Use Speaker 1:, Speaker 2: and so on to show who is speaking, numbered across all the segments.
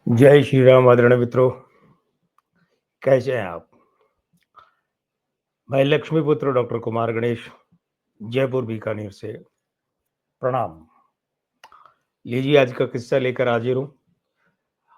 Speaker 1: जय श्री राम आदरणीय मित्रों, कैसे हैं आप? मैं लक्ष्मीपुत्र डॉक्टर कुमार गणेश, जयपुर बीकानेर से प्रणाम। लीजिए आज का किस्सा लेकर हाजिर हूँ।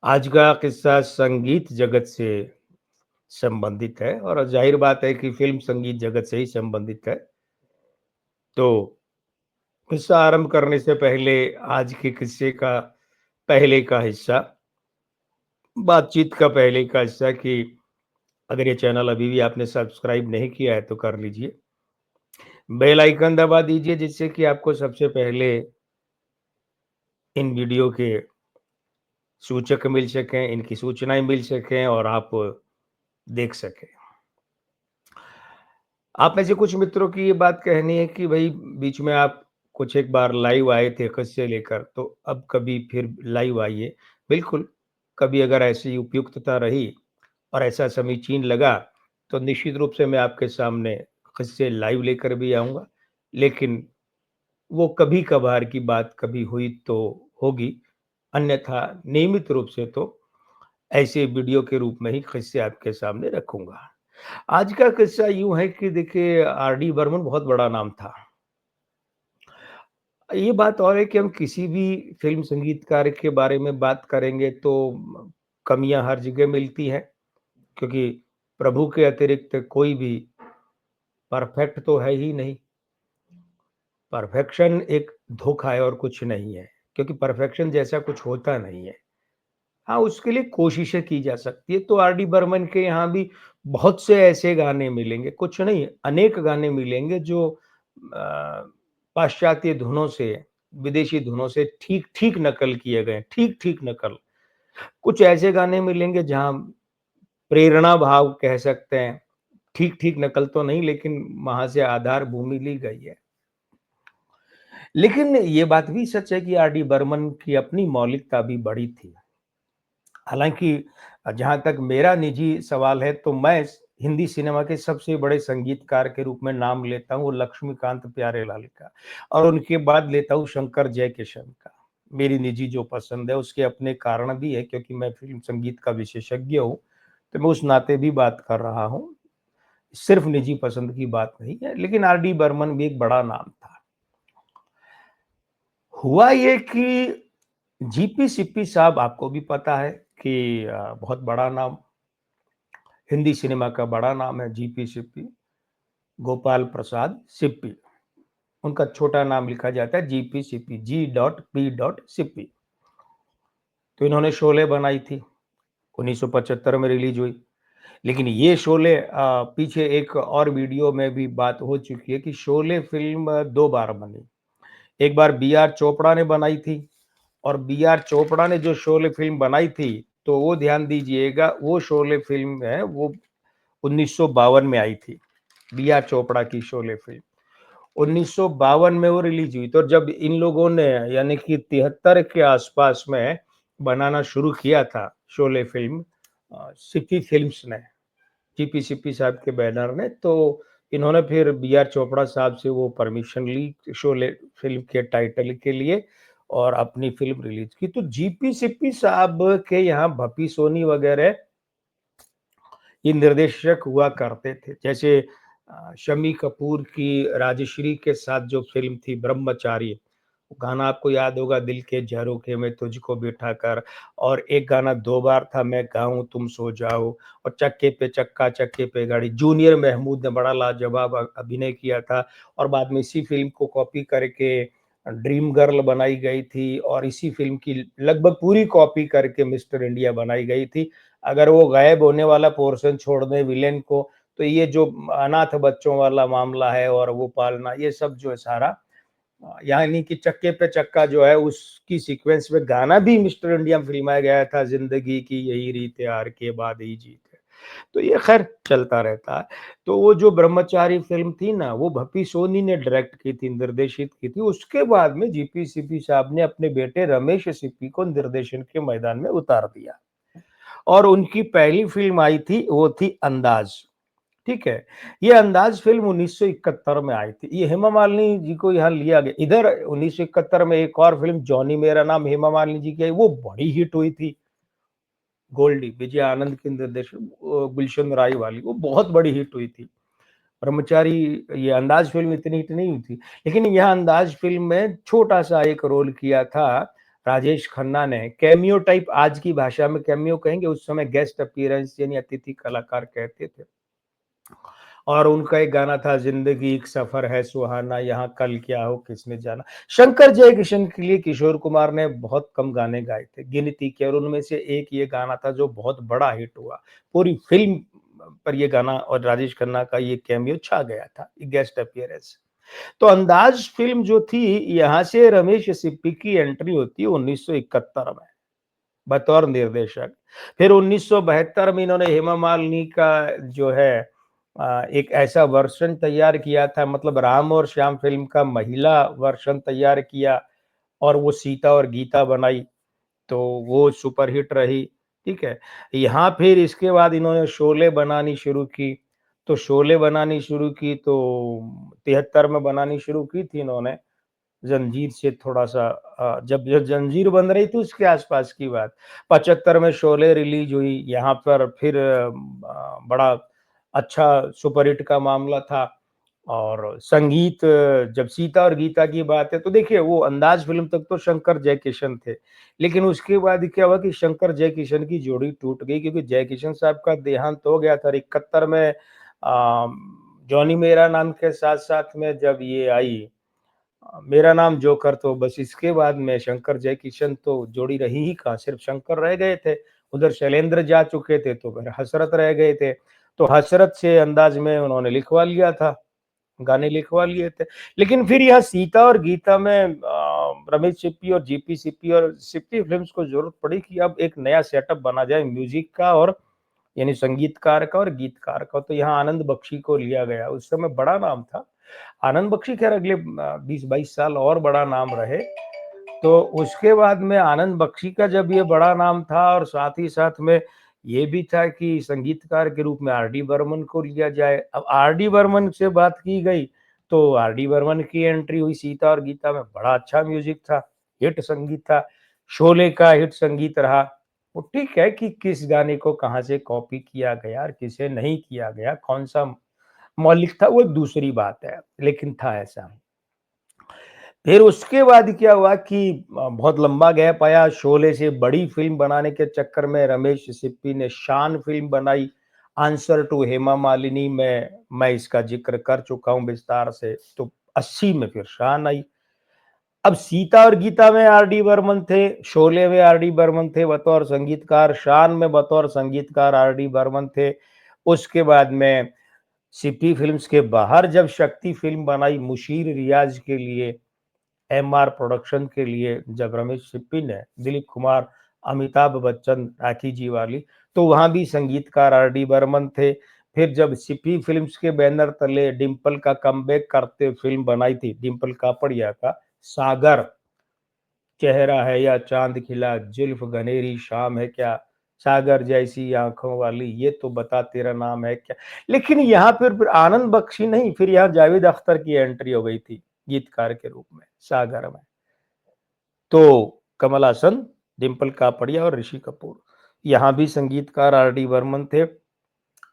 Speaker 1: आज का किस्सा संगीत जगत से संबंधित है और ज़ाहिर बात है कि फ़िल्म संगीत जगत से ही संबंधित है। तो किस्सा आरंभ करने से पहले आज के किस्से का पहले का हिस्सा, बातचीत का पहले का हिस्सा कि अगर ये चैनल अभी भी आपने सब्सक्राइब नहीं किया है तो कर लीजिए। बेल आइकन दबा दीजिए जिससे कि आपको सबसे पहले इन वीडियो के सूचक मिल सकें, इनकी सूचनाएँ मिल सकें और आप देख सकें। आप में से कुछ मित्रों की ये बात कहनी है कि भई बीच में आप कुछ एक बार लाइव आए थे किस्से लेकर, तो अब कभी फिर लाइव आइए। बिल्कुल, कभी अगर ऐसी उपयुक्तता रही और ऐसा समीचीन लगा, तो निश्चित रूप से मैं आपके सामने किस्से लाइव लेकर भी आऊँगा। लेकिन वो कभी-कभार की बात कभी हुई तो होगी, अन्यथा नियमित रूप से तो ऐसे वीडियो के रूप में ही किस्से आपके सामने रखूँगा। आज का किस्सा यूँ है कि देखिए आर.डी. बर्मन बहुत बड़ा नाम था। ये बात और है कि हम किसी भी फ़िल्म संगीतकार के बारे में बात करेंगे तो कमियाँ हर जगह मिलती हैं, क्योंकि प्रभु के अतिरिक्त कोई भी परफेक्ट तो है ही नहीं। परफेक्शन एक धोखा है और कुछ नहीं है, क्योंकि परफेक्शन जैसा कुछ होता नहीं है। हाँ, उसके लिए कोशिशें की जा सकती है, तो आर.डी. बर्मन के यहाँ भी बहुत से ऐसे गाने मिलेंगे, कुछ नहीं अनेक गाने मिलेंगे जो पाश्चात्य धुनों से, विदेशी धुनों से ठीक-ठीक नकल किए गए हैं, ठीक-ठीक नकल। कुछ ऐसे गाने मिलेंगे जहाँ प्रेरणा भाव कह सकते हैं, ठीक-ठीक नकल तो नहीं लेकिन वहाँ से आधार भूमि ली गई है। लेकिन ये बात भी सच है कि आर.डी. बर्मन की अपनी मौलिकता भी बड़ी थी। हालाँकि जहाँ तक मेरा निजी सवाल है तो मैं स हिंदी सिनेमा के सबसे बड़े संगीतकार के रूप में नाम लेता हूँ लक्ष्मीकांत प्यारेलाल का और उनके बाद लेता हूँ शंकर जयकिशन का। मेरी निजी जो पसंद है उसके अपने कारण भी है क्योंकि मैं फ़िल्म संगीत का विशेषज्ञ हूँ, तो मैं उस नाते भी बात कर रहा हूँ। सिर्फ़ निजी पसंद की बात नहीं है, लेकिन आर.डी. बर्मन भी एक बड़ा नाम था। हुआ ये कि जीपी सिप्पी साहब आपको भी पता है कि बहुत बड़ा नाम, हिंदी सिनेमा का बड़ा नाम है जीपी सिप्पी, गोपाल प्रसाद सिप्पी। उनका छोटा नाम लिखा जाता है जीपी सिप्पी, G.P. तो इन्होंने शोले बनाई थी, 1975 में रिलीज़ हुई। लेकिन ये शोले पीछे एक और वीडियो में भी बात हो चुकी है कि शोले फ़िल्म 2 बार बनी। एक बार बी आर चोपड़ा ने बनाई थी और बी आर चोपड़ा ने जो शोले फ़िल्म बनाई थी, तो वो ध्यान दीजिएगा वो शोले फ़िल्म है वो 1952 में आई थी, बी आर चोपड़ा की शोले फ़िल्म। 1952 में वो रिलीज़ हुई, तो जब इन लोगों ने यानी कि 73 के आसपास में बनाना शुरू किया था शोले फ़िल्म सिप्पी फ़िल्म्स ने, जीपी सिप्पी साहब के बैनर ने, तो इन्होंने फिर बी आर चोपड़ा साहब से वो परमिशन ली शोले फ़िल्म के टाइटल के लिए और अपनी फ़िल्म रिलीज़ की। तो जीपी सिप्पी साहब के यहाँ भप्पी सोनी वगैरह ये निर्देशक हुआ करते थे। जैसे शम्मी कपूर की राजश्री के साथ जो फ़िल्म थी ब्रह्मचारी, वो गाना आपको याद होगा दिल के झरोखे में तुझको बिठाकर और एक गाना 2 बार था मैं गाऊँ तुम सो जाओ और चक्के पे चक्का चक्के पे गाड़ी। जूनियर महमूद ने बड़ा लाजवाब अभिनय किया था और बाद में इसी फ़िल्म को कॉपी करके ड्रीम गर्ल बनाई गई थी और इसी फ़िल्म की लगभग पूरी कॉपी करके मिस्टर इंडिया बनाई गई थी। अगर वो गायब होने वाला पोर्शन छोड़ दें विलेन को, तो ये जो अनाथ बच्चों वाला मामला है और वो पालना, ये सब जो है सारा यानी कि चक्के पे चक्का जो है उसकी सीक्वेंस में गाना भी मिस्टर इंडिया में फ़िल्माया गया था, ज़िंदगी की यही रीत है हार के बाद ही जीत है। तो ये ख़ैर चलता रहता है। तो वो जो ब्रह्मचारी फ़िल्म थी ना, वो भप्पी सोनी ने डायरेक्ट की थी, निर्देशित की थी। उसके बाद में जीपी सिप्पी साहब ने अपने बेटे रमेश सिप्पी को निर्देशन के मैदान में उतार दिया। और उनकी पहली फ़िल्म आई थी, वो थी अंदाज़, ठीक है? ये अंदाज़ फ़िल्म 1971 में आई थी। ये हेमा मालिनी जी को यहाँ लिया गया। इधर 1971 में एक और फ़िल्म जॉनी मेरा नाम हेमा मालिनी जी की आई, वो बड़ी हिट हुई थी। गोल्डी, विजय आनंद की निर्देशित गुलशन राय वाली, वो बहुत बड़ी हिट हुई थी। ब्रह्मचारी, ये अंदाज़ फ़िल्म इतनी हिट नहीं हुई थी, लेकिन यह अंदाज़ फ़िल्म में छोटा-सा एक रोल किया था राजेश खन्ना ने, कैमियो टाइप, आज की भाषा में कैमियो कहेंगे, उस समय गेस्ट अपीयरेंस यानी अतिथि कलाकार कहते थे। और उनका एक गाना था, ज़िंदगी एक सफ़र है सुहाना, यहाँ कल क्या हो किसने जाना। शंकर जयकिशन के लिए किशोर कुमार ने बहुत कम गाने गाए थे, गिनती के, और उनमें से एक ये गाना था जो बहुत बड़ा हिट हुआ। पूरी फ़िल्म पर ये गाना और राजेश खन्ना का ये कैमियो छा गया था, ये गेस्ट अपीयरेंस। तो अंदाज़ फ़िल्म जो थी, यहाँ से रमेश सिप्पी की एंट्री होती है 1971 में, बतौर निर्देशक। फिर 1972 में इन्होंने हेमा मालिनी का जो है एक ऐसा वर्ज़न तैयार किया था, मतलब राम और श्याम फ़िल्म का महिला वर्ज़न तैयार किया और वो सीता और गीता बनाई, तो वो सुपरहिट रही, ठीक है? यहाँ फिर इसके बाद इन्होंने शोले बनानी शुरू की, तो शोले बनानी शुरू की तो 73 में बनानी शुरू की थी इन्होंने। जंजीर से थोड़ा-सा जब जब जंजीर बन रही थी उसके आस-पास की बात। 75 में शोले रिलीज़ हुई, यहाँ पर फिर बड़ा अच्छा सुपरहिट का मामला था। और संगीत, जब सीता और गीता की बात है तो देखिए वो अंदाज़ फ़िल्म तक तो शंकर जयकिशन थे। लेकिन उसके बाद क्या हुआ कि शंकर जयकिशन की जोड़ी टूट गई, क्योंकि जयकिशन साहब का देहांत हो गया था और 71 में जॉनी मेरा नाम के साथ-साथ में जब ये आई मेरा नाम जोकर, तो बस इसके बाद में शंकर जयकिशन तो जोड़ी रही ही कहाँ, सिर्फ शंकर रह गए थे। उधर शैलेंद्र जा चुके थे तो फिर हसरत रह गए थे। तो हसरत से अंदाज़ में उन्होंने लिखवा लिया था, गाने लिखवा लिए थे। लेकिन फिर यहाँ सीता और गीता में रमेश सिप्पी और जीपी सिप्पी और सिप्पी फ़िल्म्स को ज़रूरत पड़ी कि अब एक नया सेटअप बना जाए म्यूज़िक का, और यानी संगीतकार का और गीतकार का। तो यहाँ आनंद बख्शी को लिया गया, उस समय बड़ा नाम था। आनंद बख्शी खैर अगले 20-22 साल और बड़ा नाम रहे। तो उसके बाद में आनंद बख्शी का जब ये बड़ा नाम था और साथ ही साथ में ये भी था कि संगीतकार के रूप में आर डी बर्मन को लिया जाए। अब आर डी बर्मन से बात की गई, तो आर डी बर्मन की एंट्री हुई सीता और गीता में, बड़ा अच्छा म्यूज़िक था, हिट संगीत था। शोले का हिट संगीत रहा। वो ठीक है कि किस गाने को कहाँ से कॉपी किया गया और किसे नहीं किया गया, कौन-सा मौलिक था, वो दूसरी बात है, लेकिन था ऐसा। फिर उसके बाद क्या हुआ कि बहुत लंबा गैप आया, शोले से बड़ी फ़िल्म बनाने के चक्कर में रमेश सिप्पी ने शान फ़िल्म बनाई, आंसर टू हेमा मालिनी में मैं इसका ज़िक्र कर चुका हूँ विस्तार से, तो 80 में फिर शान आई। अब सीता और गीता में आर डी बर्मन थे, शोले में आर डी बर्मन थे बतौर संगीतकार, शान में बतौर संगीतकार आर डी बर्मन थे। उसके बाद में सिप्पी फ़िल्म्स के बाहर जब शक्ति फ़िल्म बनाई मुशीर रियाज़ के लिए, एमआर प्रोडक्शन के लिए, जब रमेश सिप्पी ने, दिलीप कुमार, अमिताभ बच्चन, राखी जी वाली, तो वहाँ भी संगीतकार आर डी बर्मन थे। फिर जब सिप्पी फ़िल्म्स के बैनर तले डिम्पल का कमबैक करते फ़िल्म बनाई थी, डिम्पल कापड़िया का सागर, चेहरा है या चाँद खिला, जुल्फ़ घनेरी शाम है क्या, सागर जैसी आँखों वाली, ये तो बता तेरा नाम है क्या। लेकिन यहाँ फिर आनंद बख्शी नहीं, फिर यहाँ जावेद अख्तर की एंट्री हो गई थी, गीतकार के रूप में, सागर में। तो कमल हासन, डिम्पल कापड़िया और ऋषि कपूर, यहाँ भी संगीतकार आर डी बर्मन थे।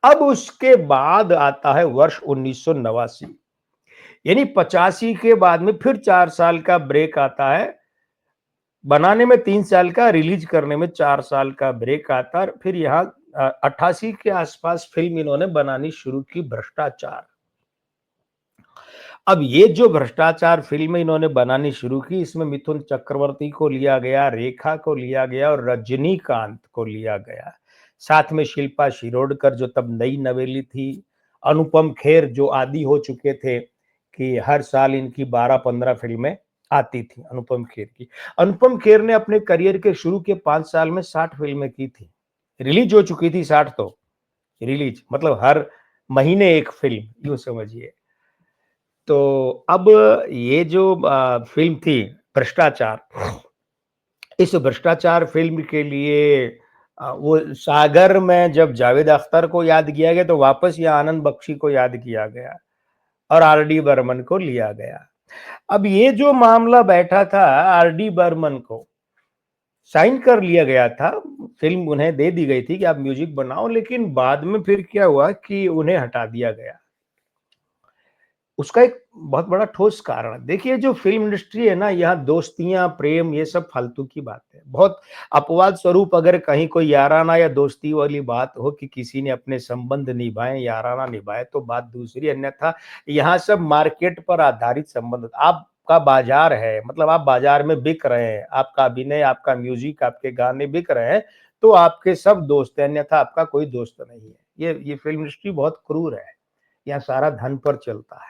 Speaker 1: अब उसके बाद आता है वर्ष 1989, यानी 85 के बाद में फिर 4 साल का ब्रेक आता है। बनाने में 3 साल का, रिलीज़ करने में 4 साल का ब्रेक आता है। फिर यहाँ 88 के आसपास फ़िल्म इन्होंने बनानी शुरू की, भ्रष्टाचार। अब ये जो भ्रष्टाचार फ़िल्म इन्होंने बनानी शुरू की, इसमें मिथुन चक्रवर्ती को लिया गया, रेखा को लिया गया और रजनीकांत को लिया गया। साथ में शिल्पा शिरोडकर जो तब नई नवेली थी, अनुपम खेर जो आदी हो चुके थे कि हर साल इनकी 12-15 फ़िल्में आती थी, अनुपम खेर की। अनुपम खेर ने अपने करियर के शुरू के 5 साल में 60 फ़िल्में की थी। रिलीज़ हो चुकी थी 60 तो, रिलीज़ मतलब हर महीने 1 फ़िल्म, यूँ समझिए। तो अब ये जो फ़िल्म थी भ्रष्टाचार, इस भ्रष्टाचार फ़िल्म के लिए वो सागर में जब जावेद अख्तर को याद किया गया तो वापस ये आनंद बख्शी को याद किया गया और आर डी बर्मन को लिया गया। अब ये जो मामला बैठा था आर डी बर्मन को, साइन कर लिया गया था, फ़िल्म उन्हें दे दी गई थी कि आप म्यूज़िक बनाओ, लेकिन बाद में फिर क्या हुआ कि उन्हें हटा दिया गया। उसका एक बहुत बड़ा ठोस कारण है। देखिए जो फ़िल्म इंडस्ट्री है ना, यहाँ दोस्तियाँ, प्रेम ये सब फालतू की बात है। बहुत अपवाद स्वरूप अगर कहीं कोई याराना या दोस्ती वाली बात हो कि किसी ने अपने संबंध निभाए, याराना निभाए तो बात दूसरी, अन्यथा यहाँ सब मार्केट पर आधारित संबंध। आपका बाज़ार है, मतलब आप बाज़ार में बिक रहे हैं, आपका अभिनय, आपका म्यूज़िक, आपके गाने बिक रहे हैं, तो आपके सब दोस्त हैं, अन्यथा आपका कोई दोस्त नहीं है। ये फ़िल्म इंडस्ट्री बहुत क्रूर है। यहाँ सारा धन पर चलता है।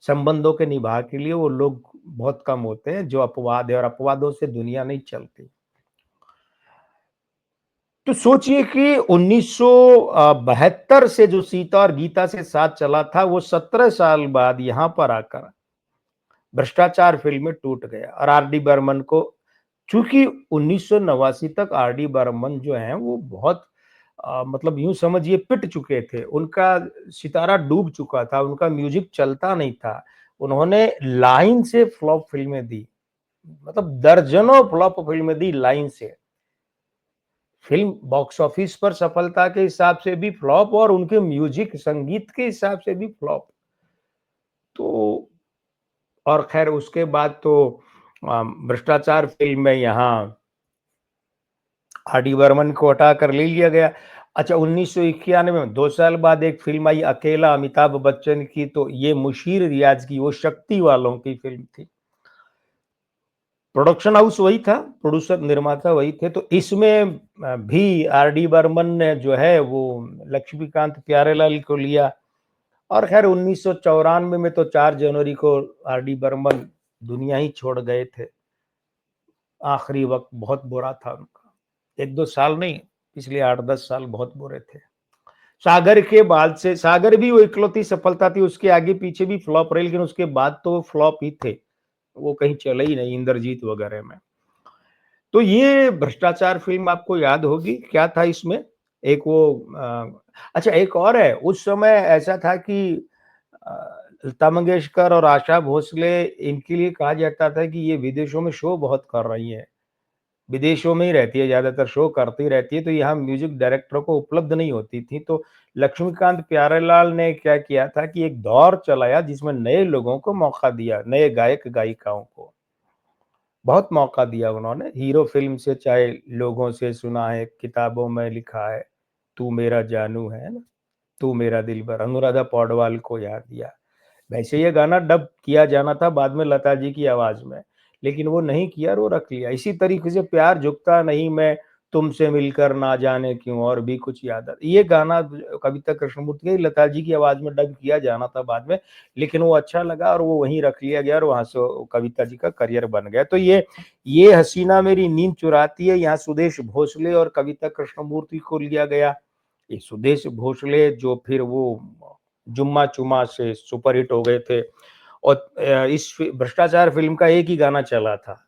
Speaker 1: संबंधों के निभा के लिए वो लोग बहुत कम होते हैं जो अपवाद है, और अपवादों से दुनिया नहीं चलती। तो सोचिए कि 1972 से जो सीता और गीता से साथ चला था, वो 17 साल बाद यहाँ पर आकर भ्रष्टाचार फ़िल्म में टूट गया, और आर डी बर्मन को, चूँकि 1989 तक आर डी बर्मन जो हैं वो बहुत मतलब यूँ समझिए पिट चुके थे। उनका सितारा डूब चुका था, उनका म्यूज़िक चलता नहीं था। उन्होंने लाइन से फ्लॉप फ़िल्में दी, मतलब दर्जनों फ्लॉप फ़िल्में दी लाइन से। फ़िल्म बॉक्स ऑफिस पर सफलता के हिसाब से भी फ्लॉप, और उनके म्यूज़िक संगीत के हिसाब से भी फ्लॉप। तो और ख़ैर उसके बाद तो भ्रष्टाचार फ़िल्म में यहाँ आर डी बर्मन को हटाकर ले लिया गया। अच्छा, 1991 में 2 साल बाद एक फ़िल्म आई अकेला, अमिताभ बच्चन की, तो ये मुशीर रियाज़ की, वो शक्ति वालों की फ़िल्म थी। प्रोडक्शन हाउस वही था, प्रोड्यूसर निर्माता वही थे, तो इसमें भी आर डी बर्मन ने जो है वो लक्ष्मीकांत प्यारेलाल को लिया। और ख़ैर 1994 में तो 4 जनवरी को आर डी बर्मन दुनिया ही छोड़ गए थे। आखिरी वक़्त बहुत बुरा था उनका। 1-2 साल नहीं, पिछले 8-10 साल बहुत बुरे थे। सागर के बाद से, सागर भी वो इकलौती सफलता थी, उसके आगे-पीछे भी फ्लॉप रहे, लेकिन उसके बाद तो वो फ्लॉप ही थे। वो कहीं चले ही नहीं, इंद्रजीत वगैरह में। तो ये भ्रष्टाचार फ़िल्म आपको याद होगी, क्या था इसमें? एक वो अच्छा एक और है, उस समय ऐसा था कि लता मंगेशकर और आशा भोसले, इनके लिए कहा जाता था कि ये विदेशों में शो बहुत कर रही हैं। विदेशों में ही रहती है, ज़्यादातर शो करती रहती है, तो यहाँ म्यूज़िक डायरेक्टरों को उपलब्ध नहीं होती थी। तो लक्ष्मीकांत प्यारेलाल ने क्या किया था कि एक दौर चलाया जिसमें नए लोगों को मौका दिया, नए गायक-गायिकाओं को। बहुत मौका दिया उन्होंने, हीरो फ़िल्म से, चाहे लोगों से सुना है, किताबों में लिखा है, तू मेरा जानू है ना? तू मेरा दिलबर, अनुराधा पौडवाल को याद दिया। वैसे ये गाना डब किया जाना था बाद में लता जी की आवाज़ में, लेकिन वो नहीं किया और वो रख लिया। इसी तरीके से प्यार झुकता नहीं मैं तुमसे मिलकर ना जाने क्यों और भी कुछ याद आ, ये गाना कविता कृष्णमूर्ति की, लता जी की आवाज़ में डब किया जाना था बाद में, लेकिन वो अच्छा लगा और वो वहीं रख लिया गया, और वहाँ से वो कविता जी का करियर बन गया। तो ये हसीना मेरी नींद चुराती है, यहाँ सुदेश भोसले और कविता कृष्णमूर्ति को लिया गया। ये सुदेश भोसले जो फिर वो जुम्मा चुम्मा से सुपरहिट हो गए थे, और इस भ्रष्टाचार फ़िल्म का एक ही गाना चला था,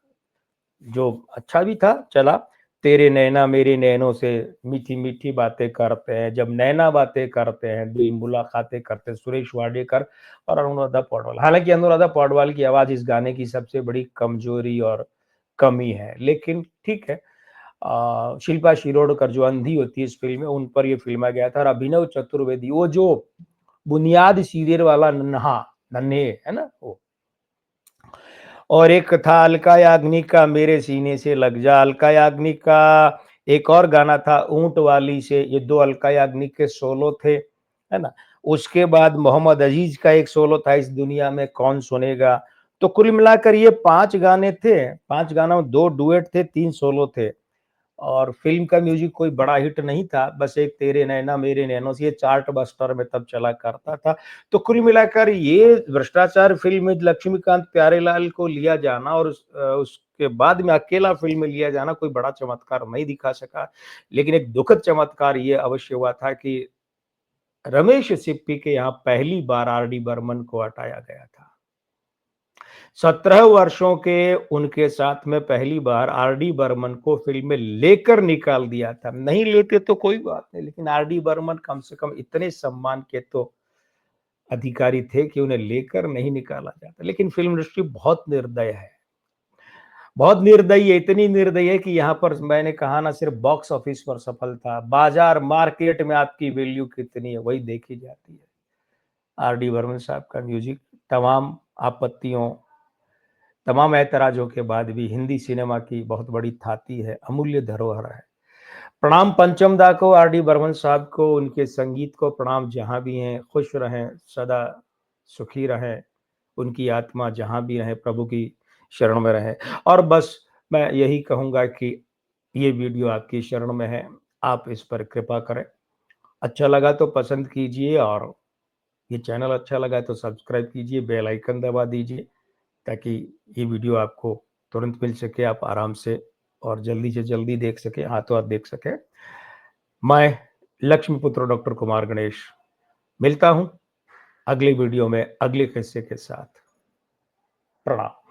Speaker 1: जो अच्छा भी था, चला, तेरे नैना मेरे नैनों से मीठी-मीठी बातें करते हैं, जब नैना बातें करते हैं, दिल मुलाकातें करते हैं, सुरेश वाडेकर और अनुराधा पौडवाल। हालाँकि अनुराधा पौडवाल की आवाज़ इस गाने की सबसे बड़ी कमज़ोरी और कमी है, लेकिन ठीक है। शिल्पा शिरोडकर जो अंधी होती है इस फ़िल्म में, उन पर ये फ़िल्माया गया था, और अभिनव चतुर्वेदी, वो जो बुनियाद सीरियल वाला नन्हा, नन्हे, है ना? वो। और एक था अलका याग्निक का मेरे सीने से लग जा, अलका याग्निक का एक और गाना था ऊँट वाली से, ये 2 अलका याग्निक के सोलो थे, है ना? उसके बाद मोहम्मद अज़ीज़ का एक सोलो था इस दुनिया में कौन सुनेगा। तो कुल मिलाकर ये 5 गाने थे, 5 गानों में 2 डुएट थे, 3 सोलो थे। और फ़िल्म का म्यूज़िक कोई बड़ा हिट नहीं था, बस एक तेरे नैना मेरे नैनों से, ये चार्ट बस्टर में तब चला करता था। तो कुल मिलाकर ये भ्रष्टाचार फ़िल्म में लक्ष्मीकांत प्यारेलाल को लिया जाना, और उसके बाद में अकेला फ़िल्म में लिया जाना कोई बड़ा चमत्कार नहीं दिखा सका। लेकिन एक दुखद चमत्कार ये अवश्य हुआ था कि रमेश सिप्पी के यहाँ पहली बार आर डी बर्मन को हटाया गया था। 17 वर्षों के उनके साथ में पहली बार आर डी बर्मन को फ़िल्म में लेकर निकाल दिया था। नहीं लेते तो कोई बात नहीं, लेकिन आर डी बर्मन कम से कम इतने सम्मान के तो अधिकारी थे कि उन्हें लेकर नहीं निकाला जाता। लेकिन फ़िल्म इंडस्ट्री बहुत निर्दय है। बहुत निर्दयी है, इतनी निर्दयी है कि यहाँ पर मैंने कहा ना सिर्फ बॉक्स ऑफिस पर सफल था, बाजार मार्केट में आपकी वैल्यू कितनी है वही देखी जाती है। आर डी बर्मन साहब का म्यूजिक तमाम आपत्तियों, तमाम ऐतराजों के बाद भी हिंदी सिनेमा की बहुत बड़ी थाती है, अमूल्य धरोहर है। प्रणाम पंचम दा को, आर डी बर्मन साहब को, उनके संगीत को प्रणाम। जहां भी हैं खुश रहें, सदा सुखी रहें, उनकी आत्मा जहां भी रहे प्रभु की शरण में रहे। और बस मैं यही कहूंगा कि ये वीडियो आपकी शरण में है, आप इस पर कृपा करें। अच्छा लगा तो पसंद कीजिए, और ये चैनल अच्छा लगा तो सब्सक्राइब कीजिए, बेल आइकन दबा दीजिए, ताकि ये वीडियो आपको तुरंत मिल सके, आप आराम से और जल्दी से जल्दी देख सके, हाथों हाथ देख सके। मैं लक्ष्मीपुत्र डॉक्टर कुमार गणेश मिलता हूं अगले वीडियो में अगले किस्से के साथ। प्रणाम।